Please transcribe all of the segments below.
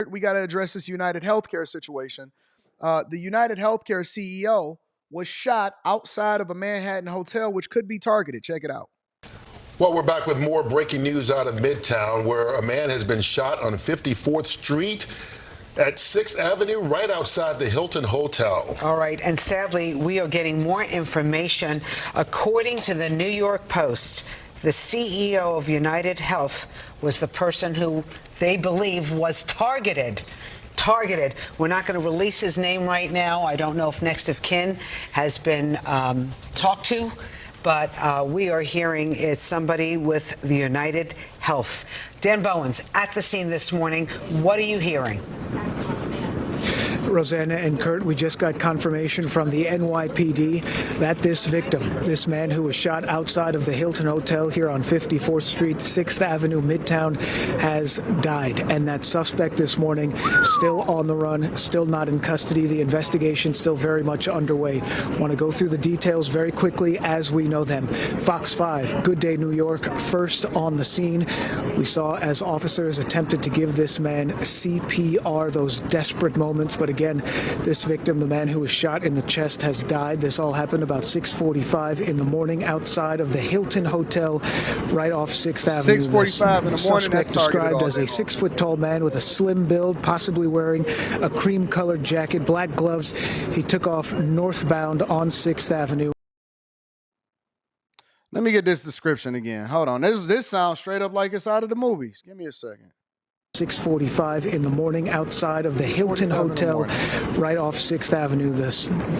Kurt, we got to address this UnitedHealthcare situation. The UnitedHealthcare CEO was shot outside of a Manhattan hotel, which could be targeted. Check it out. Well, we're back with more breaking news out of Midtown, where a man has been shot on 54th Street at 6th Avenue, right outside the Hilton Hotel. All right, and sadly, we are getting more information. According to the New York Post, the CEO of United Health was the person who they believe was targeted. We're not going to release his name right now. I don't know if next of kin has been talked to, but we are hearing it's somebody with the United Health. Dan Bowens at the scene this morning. What are you hearing? Rosanna and Kurt, we just got confirmation from the NYPD that this victim, this man who was shot outside of the Hilton Hotel here on 54th Street, 6th Avenue, Midtown, has died. And that suspect this morning still on the run, still not in custody. The investigation still very much underway. Want to go through the details very quickly as we know them. Fox 5, Good Day New York, first on the scene. We saw as officers attempted to give this man CPR, those desperate moments, but again, this victim, the man who was shot in the chest, has died. This all happened about 6:45 in the morning outside of the Hilton Hotel right off 6th Avenue. 6:45 in the morning. Suspect described as a 6-foot-tall man with a slim build, possibly wearing a cream-colored jacket, black gloves. He took off northbound on 6th Avenue. Let me get this description again. Hold on. This sounds straight up like it's out of the movies. Give me a second. 6:45 in the morning outside of the Hilton Hotel right off 6th Avenue. The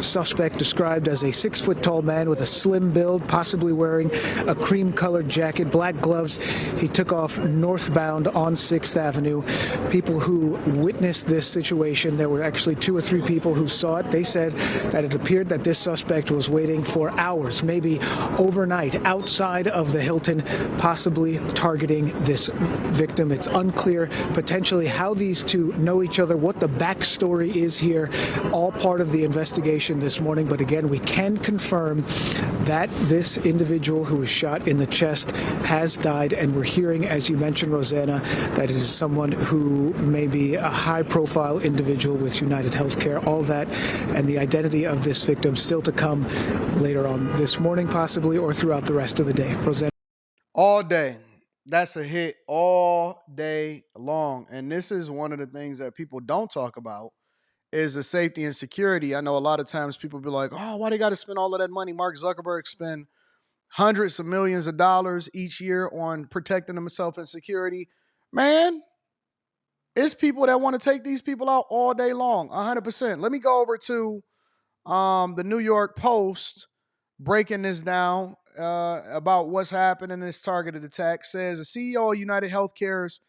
suspect described as a 6-foot-tall man with a slim build, possibly wearing a cream-colored jacket, black gloves. He took off northbound on 6th Avenue. People who witnessed this situation, there were actually 2 or 3 people who saw it. They said that it appeared that this suspect was waiting for hours, maybe overnight, outside of the Hilton, possibly targeting this victim. It's unclear potentially how these two know each other, what the backstory is here, all part of the investigation this morning. But again, we can confirm that this individual who was shot in the chest has died. And we're hearing, as you mentioned, Rosanna, that it is someone who may be a high-profile individual with UnitedHealthcare, all that, and the identity of this victim still to come later on this morning, possibly, or throughout the rest of the day. Rosanna. All day. That's a hit all day long. And this is one of the things that people don't talk about is the safety and security. I know a lot of times people be like, oh, why they got to spend all of that money? Mark Zuckerberg spend hundreds of millions of dollars each year on protecting himself and security. Man, it's people that want to take these people out all day long, 100%. Let me go over to the New York Post breaking this down. About what's happened in this targeted attack. Says the CEO of UnitedHealthcare's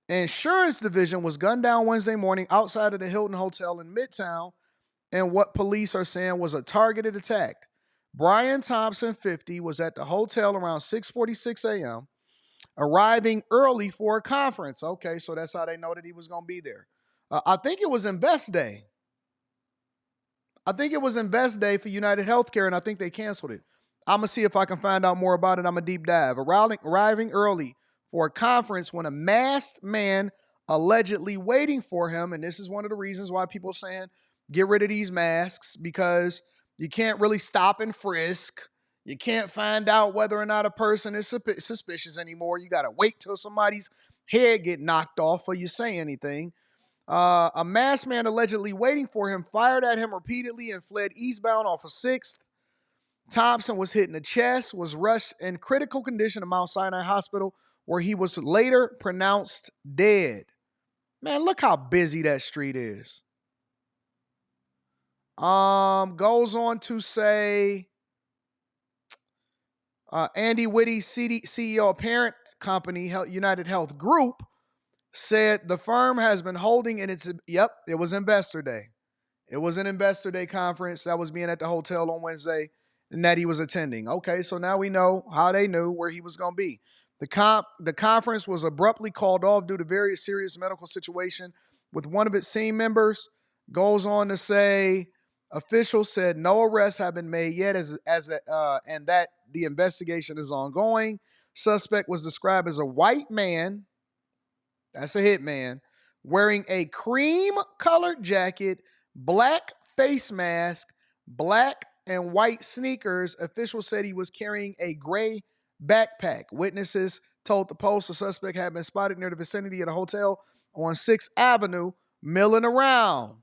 insurance division was gunned down Wednesday morning outside of the Hilton Hotel in Midtown, and what police are saying was a targeted attack. Brian Thompson, 50, was at the hotel around 6:46 a.m., arriving early for a conference. Okay, so that's how they know that he was going to be there. I think it was Invest Day. I think it was Invest Day for UnitedHealthcare, and I think they canceled it. I'm going to see if I can find out more about it. I'm going to deep dive. Arriving early for a conference when a masked man allegedly waiting for him, and this is one of the reasons why people are saying get rid of these masks, because you can't really stop and frisk. You can't find out whether or not a person is suspicious anymore. You got to wait till somebody's head get knocked off before you say anything. A masked man allegedly waiting for him fired at him repeatedly and fled eastbound off of 6th. Thompson was hit in the chest, was rushed in critical condition to Mount Sinai Hospital, where he was later pronounced dead. Man, look how busy that street is. Goes on to say, Andy Whitty, CEO of parent company United Health Group, said the firm has been holding in its, it was Investor Day. It was an Investor Day conference that was being at the hotel on Wednesday, and that he was attending. Okay, so now we know how they knew where he was going to be. The conference was abruptly called off due to various serious medical situation with one of its team members. Goes on to say, officials said no arrests have been made yet, and that the investigation is ongoing. Suspect was described as a white man, that's a hitman, wearing a cream-colored jacket, black face mask, black and white sneakers. Officials said he was carrying a gray backpack. Witnesses told the Post the suspect had been spotted near the vicinity of the hotel on 6th Avenue, milling around.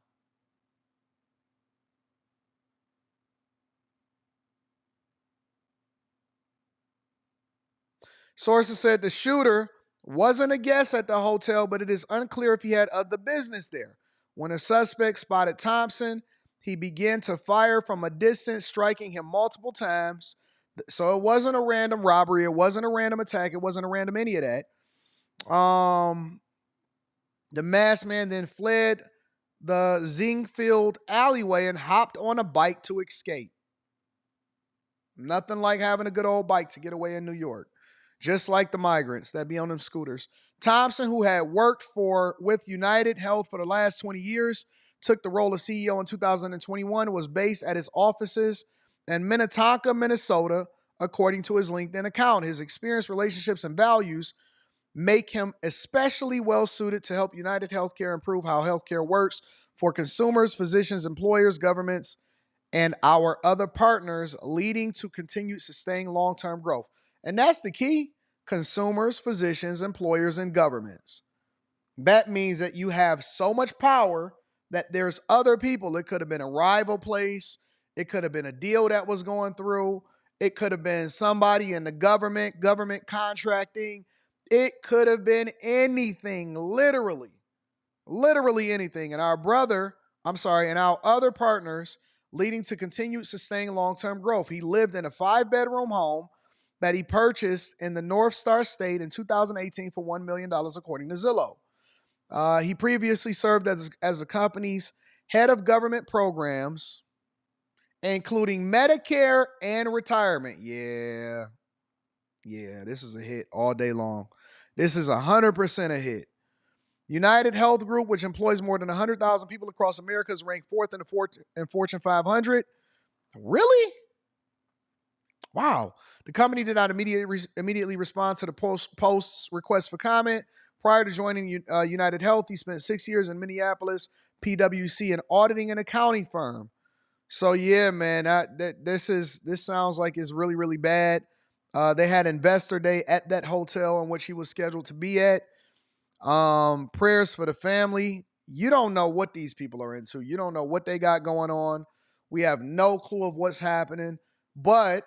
Sources said the shooter wasn't a guest at the hotel, but it is unclear if he had other business there. When a suspect spotted Thompson, he began to fire from a distance, striking him multiple times. So it wasn't a random robbery. It wasn't a random attack. It wasn't a random any of that. The masked man then fled the Zingfield alleyway and hopped on a bike to escape. Nothing like having a good old bike to get away in New York. Just like the migrants that be on them scooters. Thompson, who had worked with United Health for the last 20 years, took the role of CEO in 2021, was based at his offices in Minnetonka, Minnesota, according to his LinkedIn account. His experience, relationships, and values make him especially well suited to help UnitedHealthcare improve how healthcare works for consumers, physicians, employers, governments, and our other partners, leading to continued sustained long-term growth. And that's the key: consumers, physicians, employers, and governments. That means that you have so much power that there's other people. It could have been a rival place. It could have been a deal that was going through. It could have been somebody in the government contracting. It could have been anything, literally anything. And our other partners, leading to continued sustained long-term growth. He lived in a 5-bedroom home that he purchased in the North Star State in 2018 for $1 million, according to Zillow. He previously served as the company's head of government programs, including Medicare and retirement. Yeah, this is a hit all day long. This is 100% a hit. United Health Group, which employs more than 100,000 people across America, is ranked 4th in Fortune 500. Really? Wow. The company did not immediately respond to the Post's request for comment. Prior to joining United Health, he spent 6 years in Minneapolis, PwC, an auditing and accounting firm. So yeah, man, this sounds like it's really, really bad. They had Investor Day at that hotel in which he was scheduled to be at. Prayers for the family. You don't know what these people are into. You don't know what they got going on. We have no clue of what's happening. But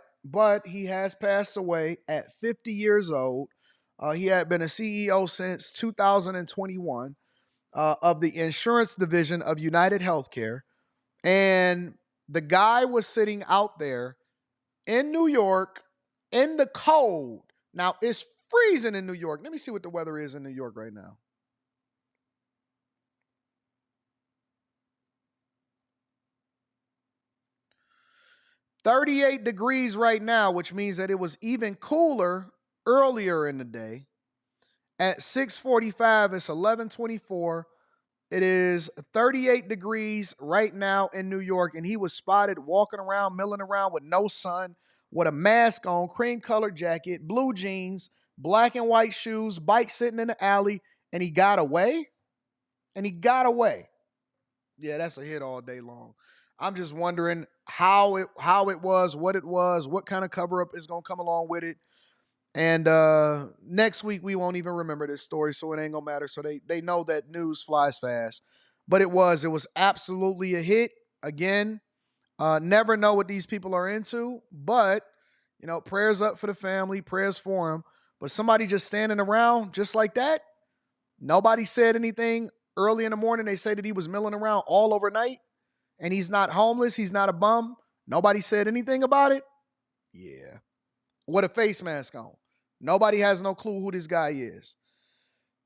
he has passed away at 50 years old. He had been a CEO since 2021 of the insurance division of UnitedHealthcare. And the guy was sitting out there in New York in the cold. Now, it's freezing in New York. Let me see what the weather is in New York right now. "38 degrees right now," which means that it was even cooler earlier in the day. At 6:45, it's 11:24. It is 38 degrees right now in New York, and he was spotted walking around, milling around with no sun, with a mask on, cream-colored jacket, blue jeans, black and white shoes, bike sitting in the alley, and he got away? Yeah, that's a hit all day long. I'm just wondering how it was, what kind of cover-up is going to come along with it. And next week, we won't even remember this story, so it ain't going to matter. So they know that news flies fast. But it was absolutely a hit. Again, never know what these people are into. But, prayers up for the family, prayers for them. But somebody just standing around just like that, nobody said anything. Early in the morning, they say that he was milling around all overnight. And he's not homeless. He's not a bum. Nobody said anything about it. Yeah. With a face mask on. Nobody has no clue who this guy is.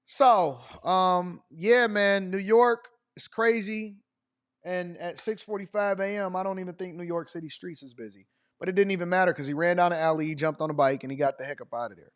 So, yeah, man, New York is crazy. And at 6:45 a.m., I don't even think New York City streets is busy. But it didn't even matter because he ran down the alley, he jumped on a bike, and he got the heck up out of there.